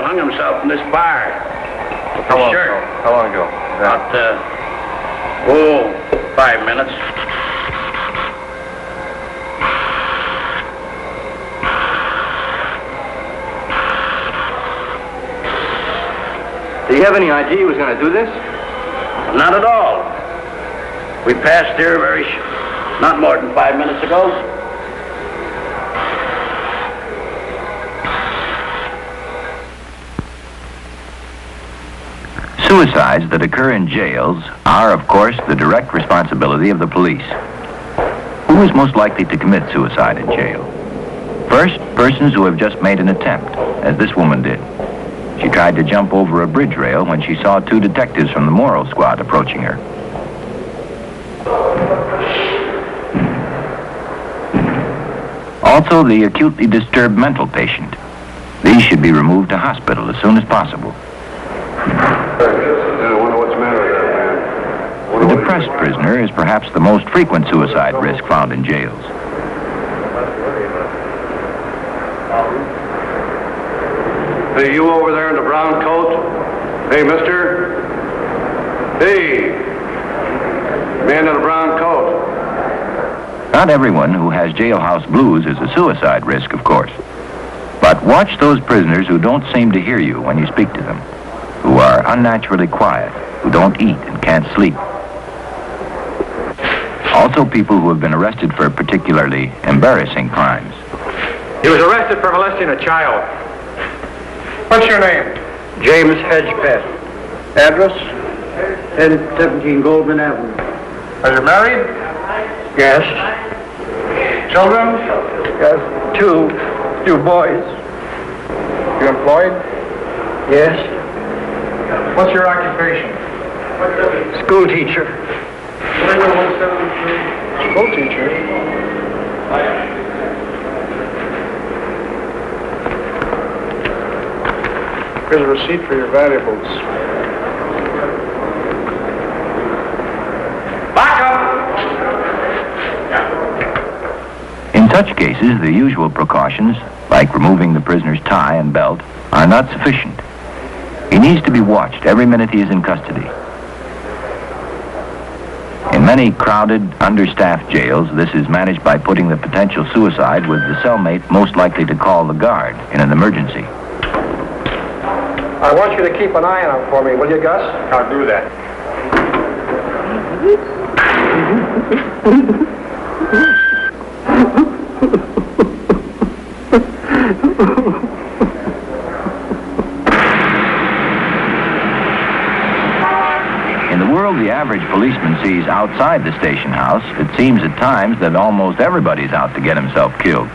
hung himself in this bar. How long Sure. ago? How long ago? About, 5 minutes. Do you have any idea he was going to do this? Not at all. We passed here not more than 5 minutes ago. Suicides that occur in jails are, of course, the direct responsibility of the police. Who is most likely to commit suicide in jail? First, persons who have just made an attempt, as this woman did. She tried to jump over a bridge rail when she saw 2 detectives from the Moral Squad approaching her. Also, the acutely disturbed mental patient. These should be removed to hospital as soon as possible. I wonder what's the matter with that man. The depressed prisoner is perhaps the most frequent suicide risk found in jails. Hey, you over there in the brown coat? Hey, mister? Hey! Man in the brown coat. Not everyone who has jailhouse blues is a suicide risk, of course. But watch those prisoners who don't seem to hear you when you speak to them, who are unnaturally quiet, who don't eat and can't sleep. Also people who have been arrested for particularly embarrassing crimes. He was arrested for molesting a child. What's your name? James Hedgepeth. Address? 1017 Goldman Avenue. Are you married? Yes. Children? Yes, two boys. You employed? Yes. What's your occupation? School teacher. School teacher? Here's a receipt for your valuables. Back up! In such cases, the usual precautions, like removing the prisoner's tie and belt, are not sufficient. He needs to be watched every minute he is in custody. In many crowded, understaffed jails, this is managed by putting the potential suicide with the cellmate most likely to call the guard in an emergency. I want you to keep an eye on him for me, will you, Gus? I'll do that. In the world the average policeman sees outside the station house, it seems at times that almost everybody's out to get himself killed.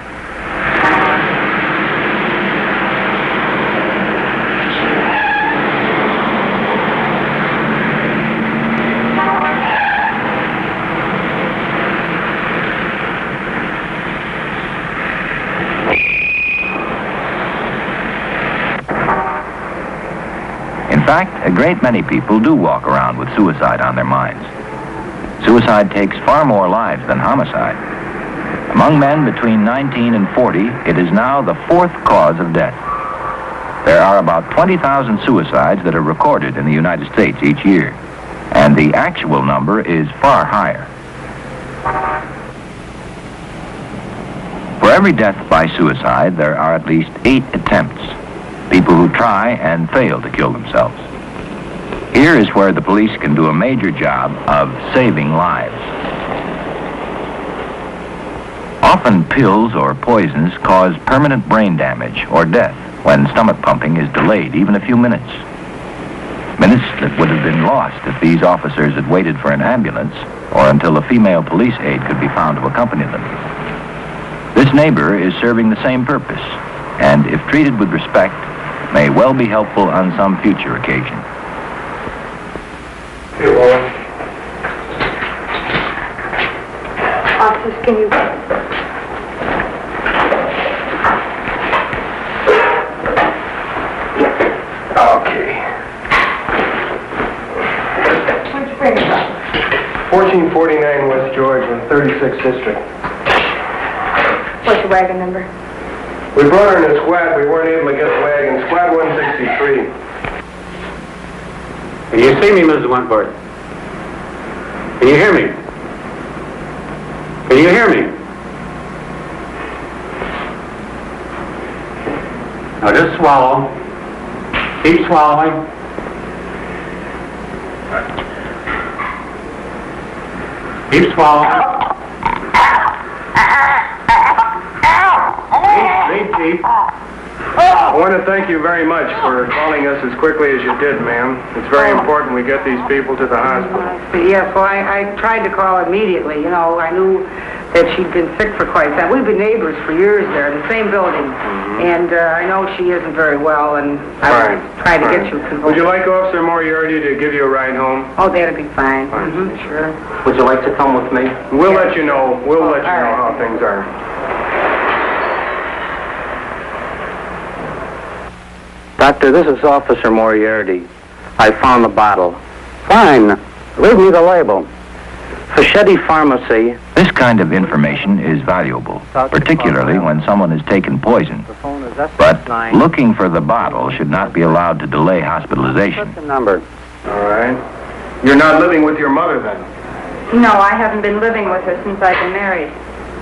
In fact, a great many people do walk around with suicide on their minds. Suicide takes far more lives than homicide. Among men between 19 and 40, it is now the 4th cause of death. There are about 20,000 suicides that are recorded in the United States each year, and the actual number is far higher. For every death by suicide, there are at least 8 attempts. People who try and fail to kill themselves. Here is where the police can do a major job of saving lives. Often pills or poisons cause permanent brain damage or death when stomach pumping is delayed even a few minutes. Minutes that would have been lost if these officers had waited for an ambulance or until a female police aide could be found to accompany them. This neighbor is serving the same purpose, and if treated with respect, may well be helpful on some future occasion. Here, Lola. Officers, can you... Okay. Where'd you bring it from? 1449 West George in 36th District. What's the wagon number? We brought her in a squad. We weren't able to get the wagon. Squad 163. Can you see me, Mrs. Wentworth? Can you hear me? Can you hear me? Now just swallow. Keep swallowing. Keep swallowing. Breathe deep. I want to thank you very much for calling us as quickly as you did, ma'am. It's very important we get these people to the hospital. Yes, well, I tried to call immediately. You know, I knew that she'd been sick for quite some time. We've been neighbors for years there, in the same building. And I know she isn't very well, and I will try to get you people. Would you like Officer Moriarty to give you a ride home? Oh, that'd be fine. Sure. Would you like to come with me? We'll let you know. We'll let you know how things are. Doctor, this is Officer Moriarty. I found the bottle. Fine. Read me the label. Fischetti Pharmacy. This kind of information is valuable, particularly when someone has taken poison. The phone is But looking for the bottle should not be allowed to delay hospitalization. What's the number? All right. You're not living with your mother then? No, I haven't been living with her since I've been married.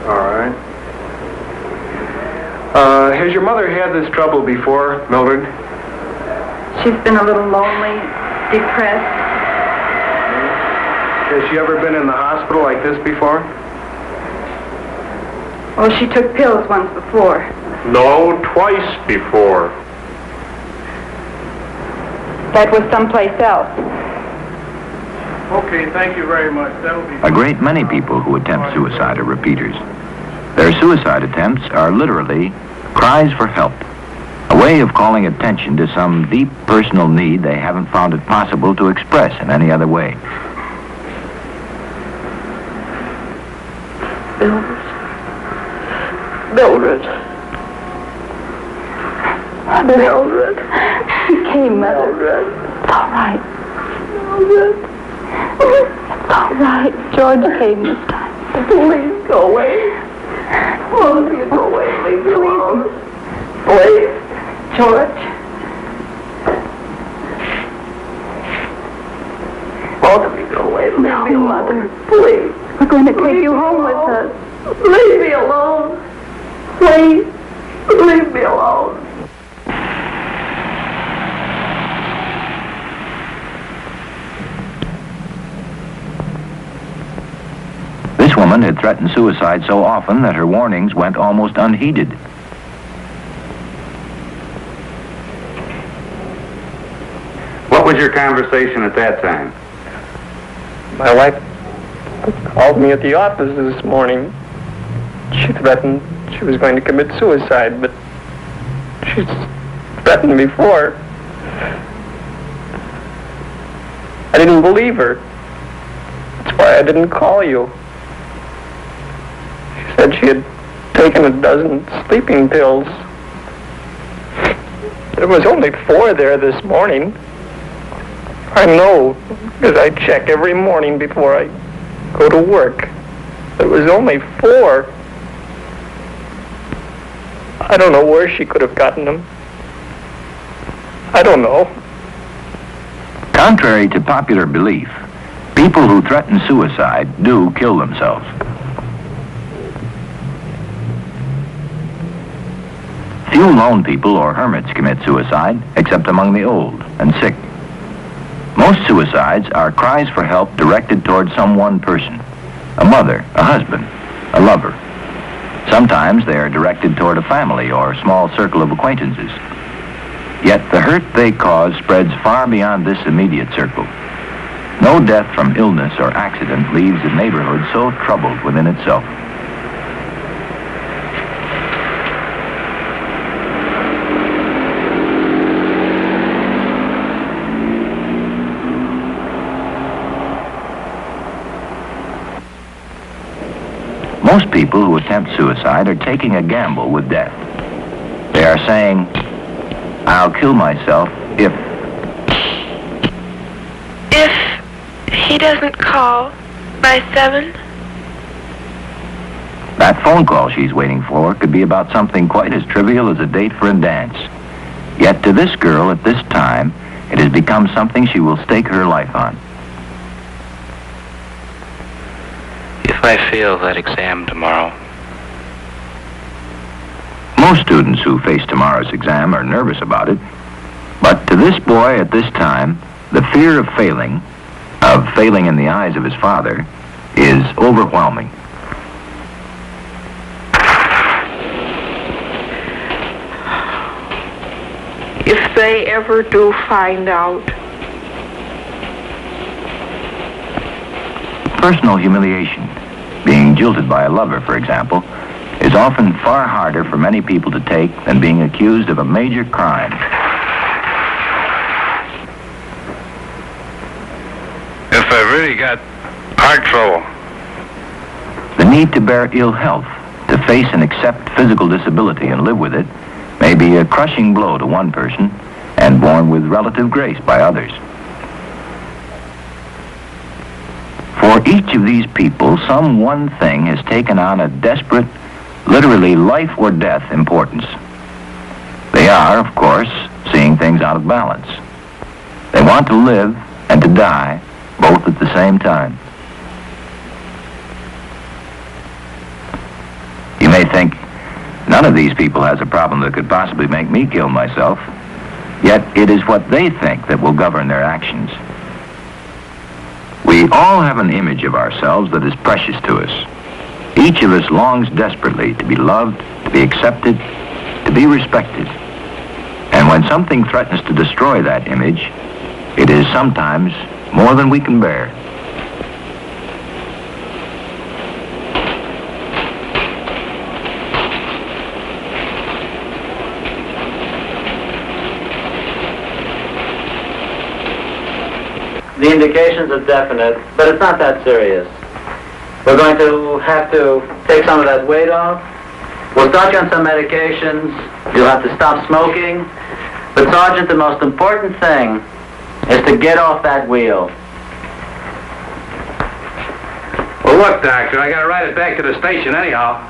All right. Has your mother had this trouble before, Mildred? She's been a little lonely, depressed. Has she ever been in the hospital like this before? Oh, she took pills once before. No, twice before. That was someplace else. Okay, thank you very much. That'll be... A great many people who attempt suicide are repeaters. Their suicide attempts are literally cries for help, a way of calling attention to some deep personal need they haven't found it possible to express in any other way. Mildred. He came, Mother. It's all right. Mildred. It's all right. George came this time. Please go away. Oh, you go away. Leave me alone. Please. George. Both of you go away. Leave me alone. Mother. Please. We're going to take you home with us. Leave me alone. Please. Leave me alone. This woman had threatened suicide so often that her warnings went almost unheeded. What was your conversation at that time? My wife called me at the office this morning. She threatened she was going to commit suicide, but she's threatened before. I didn't believe her. That's why I didn't call you. She said she had taken a dozen sleeping pills. There was only 4 there this morning. I know, because I check every morning before I go to work. There was only 4. I don't know where she could have gotten them. I don't know. Contrary to popular belief, people who threaten suicide do kill themselves. Few lone people or hermits commit suicide, except among the old and sick. Most suicides are cries for help directed toward some one person, a mother, a husband, a lover. Sometimes they are directed toward a family or small circle of acquaintances. Yet the hurt they cause spreads far beyond this immediate circle. No death from illness or accident leaves a neighborhood so troubled within itself. Most people who attempt suicide are taking a gamble with death. They are saying, I'll kill myself if he doesn't call by 7. That phone call she's waiting for could be about something quite as trivial as a date for a dance. Yet to this girl at this time, it has become something she will stake her life on. If I fail that exam tomorrow, Most students who face tomorrow's exam are nervous about it, but to this boy at this time, the fear of failing in the eyes of his father, is overwhelming. If they ever do find out, Personal humiliation, being jilted by a lover, for example, is often far harder for many people to take than being accused of a major crime. If I really got heart trouble, The need to bear ill health, to face and accept physical disability and live with it, may be a crushing blow to one person and borne with relative grace by others. For each of these people, some one thing has taken on a desperate, literally life or death importance. They are, of course, seeing things out of balance. They want to live and to die both at the same time. You may think, none of these people has a problem that could possibly make me kill myself. Yet it is what they think that will govern their actions. We all have an image of ourselves that is precious to us. Each of us longs desperately to be loved, to be accepted, to be respected. And when something threatens to destroy that image, it is sometimes more than we can bear. The indications are definite, but it's not that serious. We're going to have to take some of that weight off. We'll start you on some medications. You'll have to stop smoking. But Sergeant, the most important thing is to get off that wheel. well, look, Doctor, I got to ride it back to the station anyhow.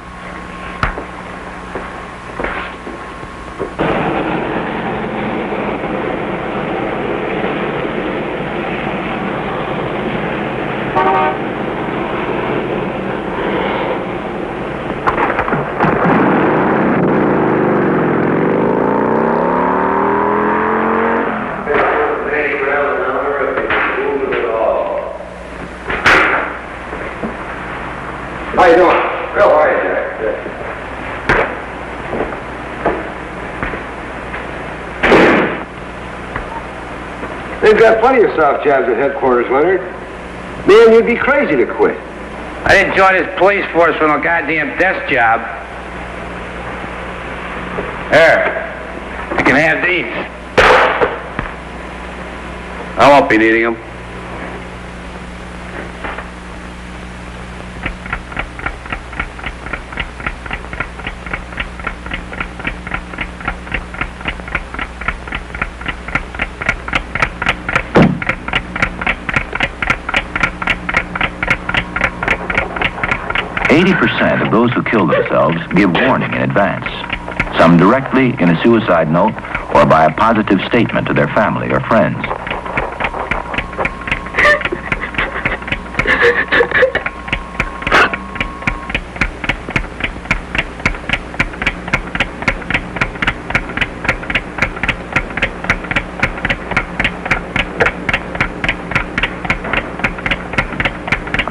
How you doing? Real hard, Jack. They've got plenty of soft jobs at headquarters, Leonard. Man, you'd be crazy to quit. I didn't join this police force for no goddamn desk job. There. You can have these. I won't be needing them. % of those who kill themselves give warning in advance, some directly in a suicide note or by a positive statement to their family or friends.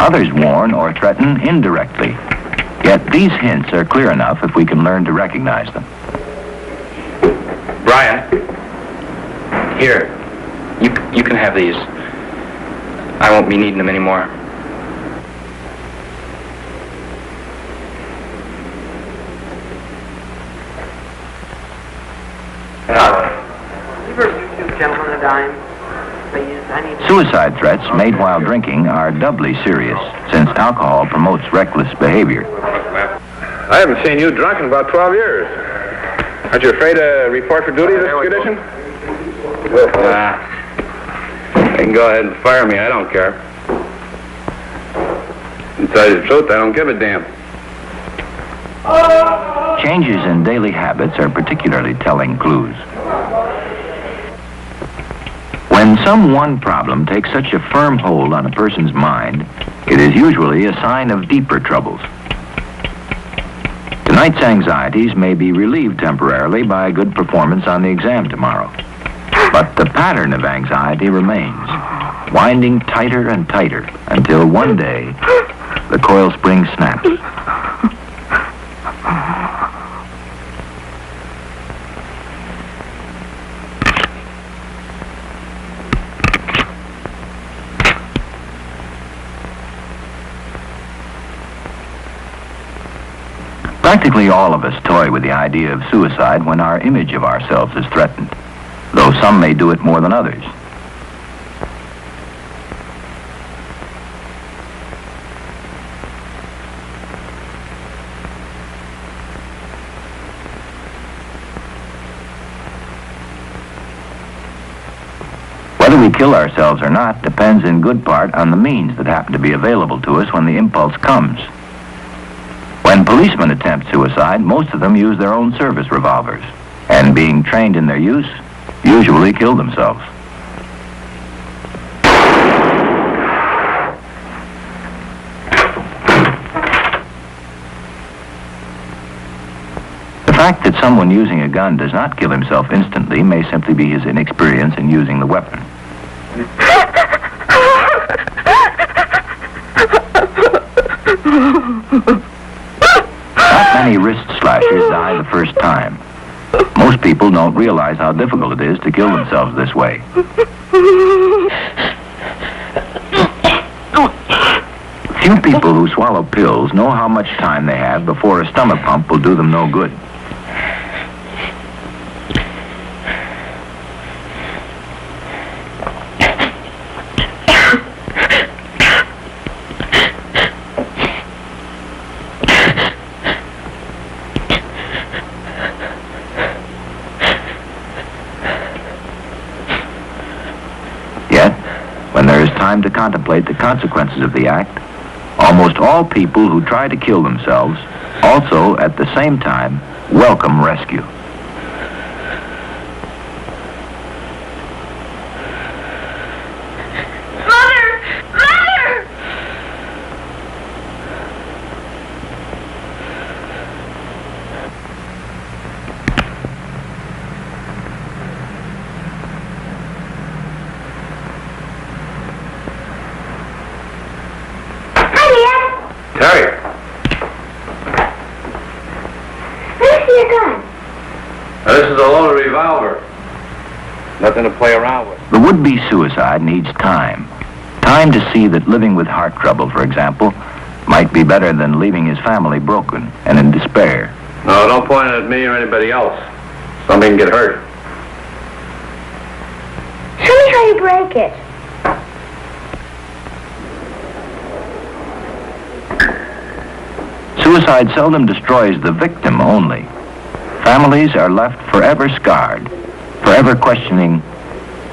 Others warn or threaten indirectly. Yet these hints are clear enough if we can learn to recognize them. Brian, here, you can have these. I won't be needing them anymore. Gentlemen, a dime. Suicide threats made while drinking are doubly serious, since alcohol promotes reckless behavior. I haven't seen you drunk in about 12 years. Aren't you afraid to report for duty this expedition? They can go ahead and fire me. I don't care. To tell you the truth, I don't give a damn. Changes in daily habits are particularly telling clues. When some one problem takes such a firm hold on a person's mind, it is usually a sign of deeper troubles. Tonight's anxieties may be relieved temporarily by a good performance on the exam tomorrow. But the pattern of anxiety remains, winding tighter and tighter until one day the coil spring snaps. Practically all of us toy with the idea of suicide when our image of ourselves is threatened, though some may do it more than others. Whether we kill ourselves or not depends in good part on the means that happen to be available to us when the impulse comes. When policemen attempt suicide, most of them use their own service revolvers, and being trained in their use, usually kill themselves. The fact that someone using a gun does not kill himself instantly may simply be his inexperience in using the weapon. Not many wrist slashers die the first time. Most people don't realize how difficult it is to kill themselves this way. Few people who swallow pills know how much time they have before a stomach pump will do them no good. When there is time to contemplate the consequences of the act, almost all people who try to kill themselves also, at the same time, welcome rescue. Mother! Mother! Terry. Where's your gun? This is a loaded revolver. Nothing to play around with. The would-be suicide needs time. Time to see that living with heart trouble, for example, might be better than leaving his family broken and in despair. No, don't point it at me or anybody else. Somebody can get hurt. Show me how you break it. Suicide seldom destroys the victim only. Families are left forever scarred, forever questioning,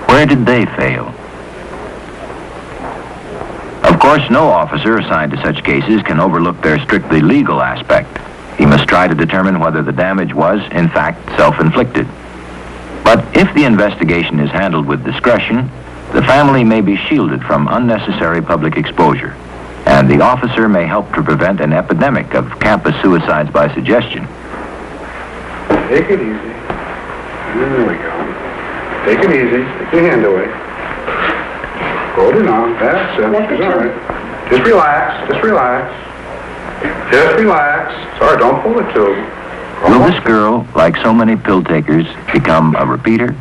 where did they fail? Of course, no officer assigned to such cases can overlook their strictly legal aspect. He must try to determine whether the damage was, in fact, self-inflicted. But if the investigation is handled with discretion, the family may be shielded from unnecessary public exposure, and the officer may help to prevent an epidemic of campus suicides by suggestion. Take it easy. There we go. Take it easy. Take your hand away. Hold it on. That's it. It's all right. Just relax. Just relax. Just relax. Sorry, don't pull the tube. Will this girl, like so many pill takers, become a repeater?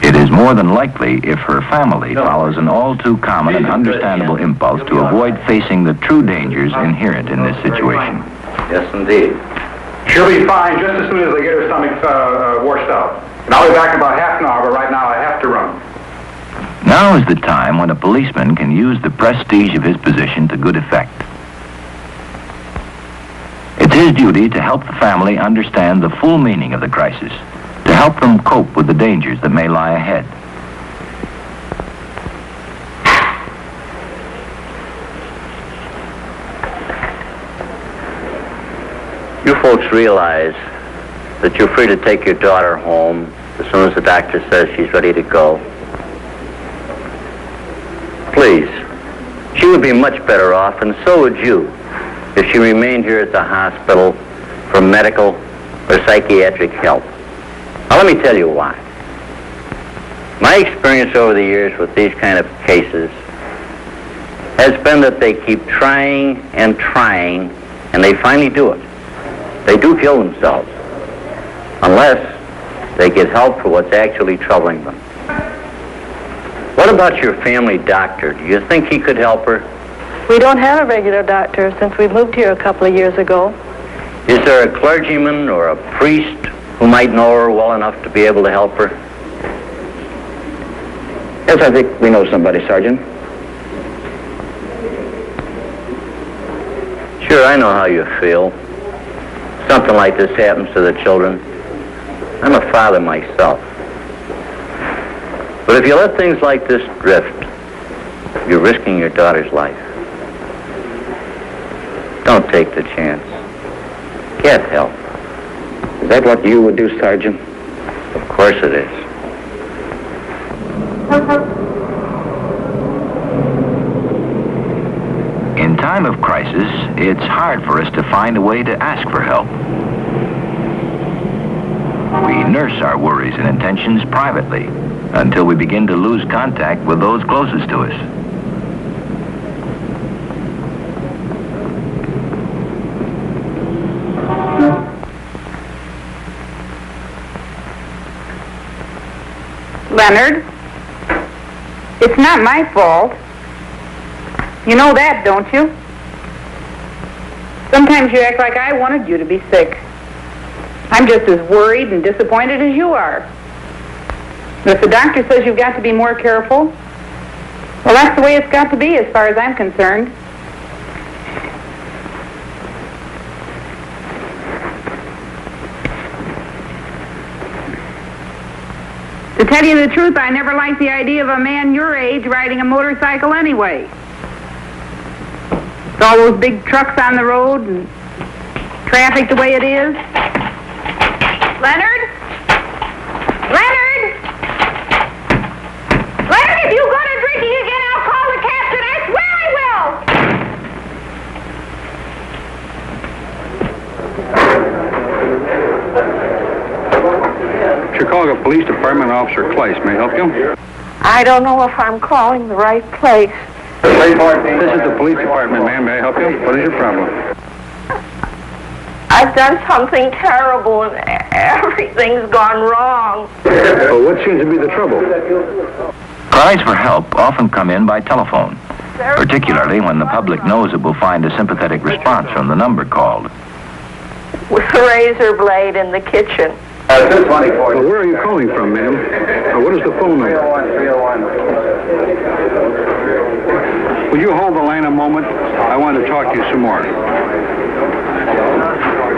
It is more than likely if her family follows an all too common and understandable impulse to avoid facing the true dangers inherent in this situation. Yes, indeed. She'll be fine just as soon as they get her stomach washed out. And I'll be back in about half an hour, but right now I have to run. Now is the time when a policeman can use the prestige of his position to good effect. It's his duty to help the family understand the full meaning of the crisis, to help them cope with the dangers that may lie ahead. You folks realize that you're free to take your daughter home as soon as the doctor says she's ready to go. Please. She would be much better off, and so would you, if she remained here at the hospital for medical or psychiatric help. Now, let me tell you why. My experience over the years with these kind of cases has been that they keep trying, and they finally do it. They do kill themselves, unless they get help for what's actually troubling them. What about your family doctor? Do you think he could help her? We don't have a regular doctor since we moved here a couple of years ago. Is there a clergyman or a priest who might know her well enough to be able to help her? Yes, I think we know somebody, Sergeant. Sure, I know how you feel. Something like this happens to the children. I'm a father myself. But if you let things like this drift, you're risking your daughter's life. Don't take the chance. Get help. Is that what you would do, Sergeant? Of course it is. In time of crisis, it's hard for us to find a way to ask for help. We nurse our worries and intentions privately until we begin to lose contact with those closest to us. Leonard, it's not my fault. You know that, don't you? Sometimes you act like I wanted you to be sick. I'm just as worried and disappointed as you are. And if the doctor says you've got to be more careful, well, that's the way it's got to be as far as I'm concerned. To tell you the truth, I never liked the idea of a man your age riding a motorcycle anyway. With all those big trucks on the road and traffic the way it is. Leonard? Leonard? Leonard, if you go to drinking again, I'll call the captain. I swear I will. Chicago Police Department, Officer Kleiss. May I help you? I don't know if I'm calling the right place. This is the police department, ma'am. May I help you? What is your problem? I've done something terrible and everything's gone wrong. Well, what seems to be the trouble? Cries for help often come in by telephone, particularly when the public knows it will find a sympathetic response from the number called. With a razor blade in the kitchen. Well, where are you calling from, ma'am? What is the phone number? Would you hold the line a moment? I want to talk to you some more.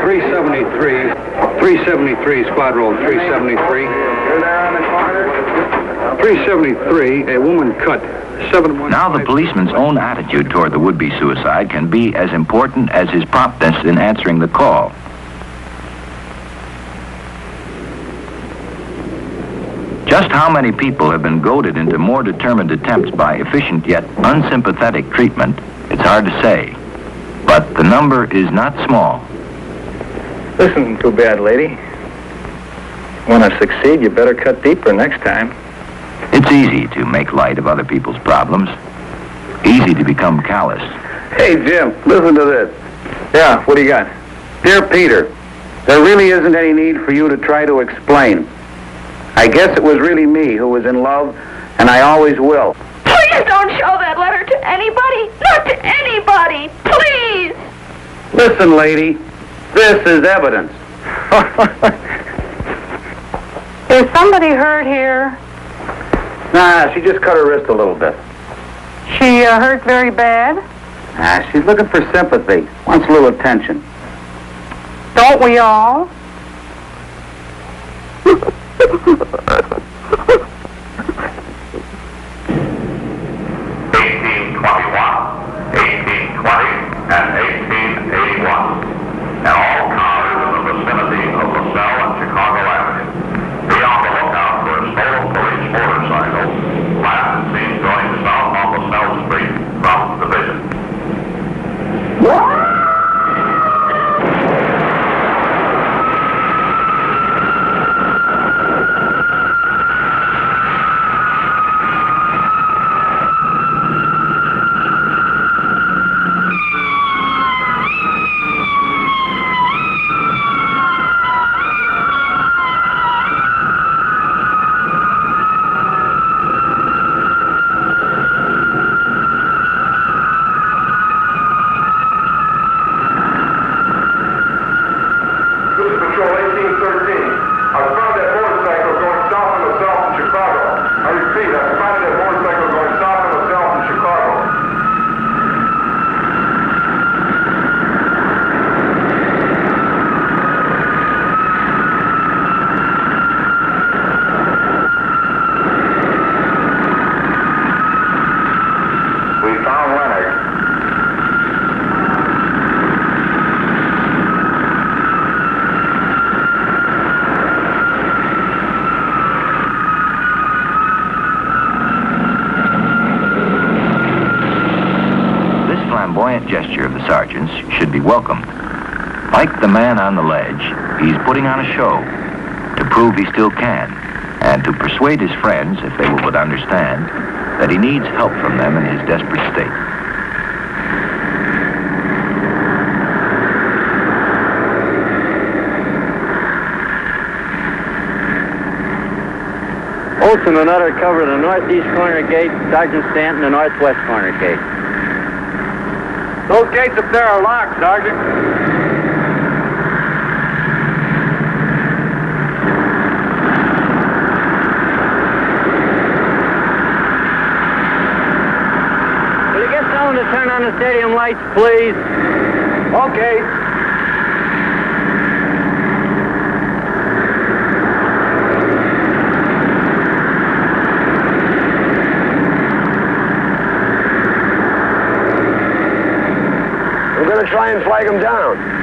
373, squad roll 373. 373, a woman cut. 715. Now the policeman's own attitude toward the would-be suicide can be as important as his promptness in answering the call. Just how many people have been goaded into more determined attempts by efficient yet unsympathetic treatment, it's hard to say. But the number is not small. This isn't too bad, lady. Want to succeed, you better cut deeper next time. It's easy to make light of other people's problems. Easy to become callous. Hey, Jim, listen to this. Yeah, what do you got? Dear Peter, there really isn't any need for you to try to explain. I guess it was really me who was in love, and I always will. Please don't show that letter to anybody. Not to anybody. Please. Listen, lady, this is evidence. Is somebody hurt here? Nah, she just cut her wrist a little bit. She hurt very bad? Nah, she's looking for sympathy. Wants a little attention. Don't we all? 1820, and 1881. And all cars flamboyant gesture of the sergeant's should be welcomed. Like the man on the ledge, he's putting on a show to prove he still can, and to persuade his friends, if they will but understand, that he needs help from them in his desperate state. Olson and Utter cover the northeast corner gate, Sergeant Stanton the northwest corner gate. Those gates up there are locked, Sergeant. To turn on the stadium lights, please. Okay. We're going to try and flag them down.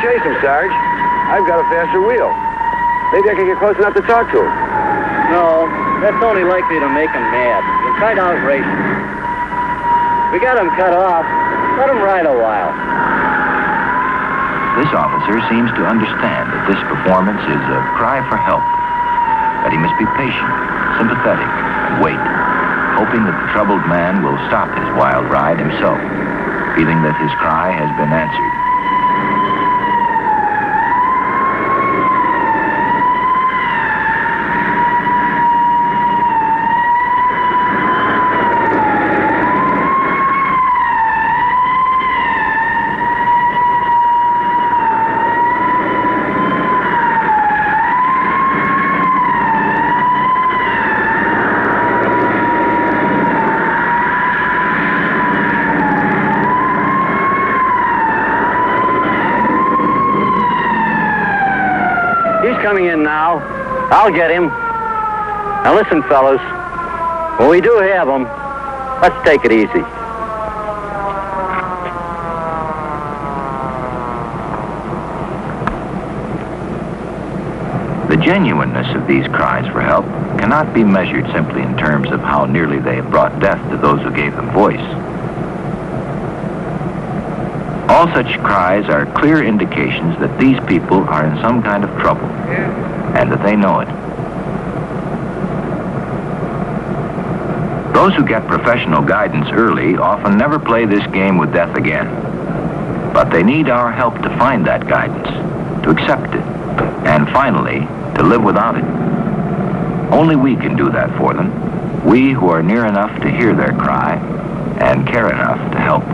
Chase him, Sarge. I've got a faster wheel. Maybe I can get close enough to talk to him. No, that's only likely to make him mad. He's quite outrageous. We got him cut off. Let him ride a while. This officer seems to understand that this performance is a cry for help, that he must be patient, sympathetic, and wait, hoping that the troubled man will stop his wild ride himself, feeling that his cry has been answered. Coming in now. I'll get him. Now listen, fellas. When we do have him, let's take it easy. The genuineness of these cries for help cannot be measured simply in terms of how nearly they have brought death to those who gave them voice. All such cries are clear indications that these people are in some kind of trouble, and that they know it. Those who get professional guidance early often never play this game with death again. But they need our help to find that guidance, to accept it, and finally, to live without it. Only we can do that for them, we who are near enough to hear their cry and care enough to help.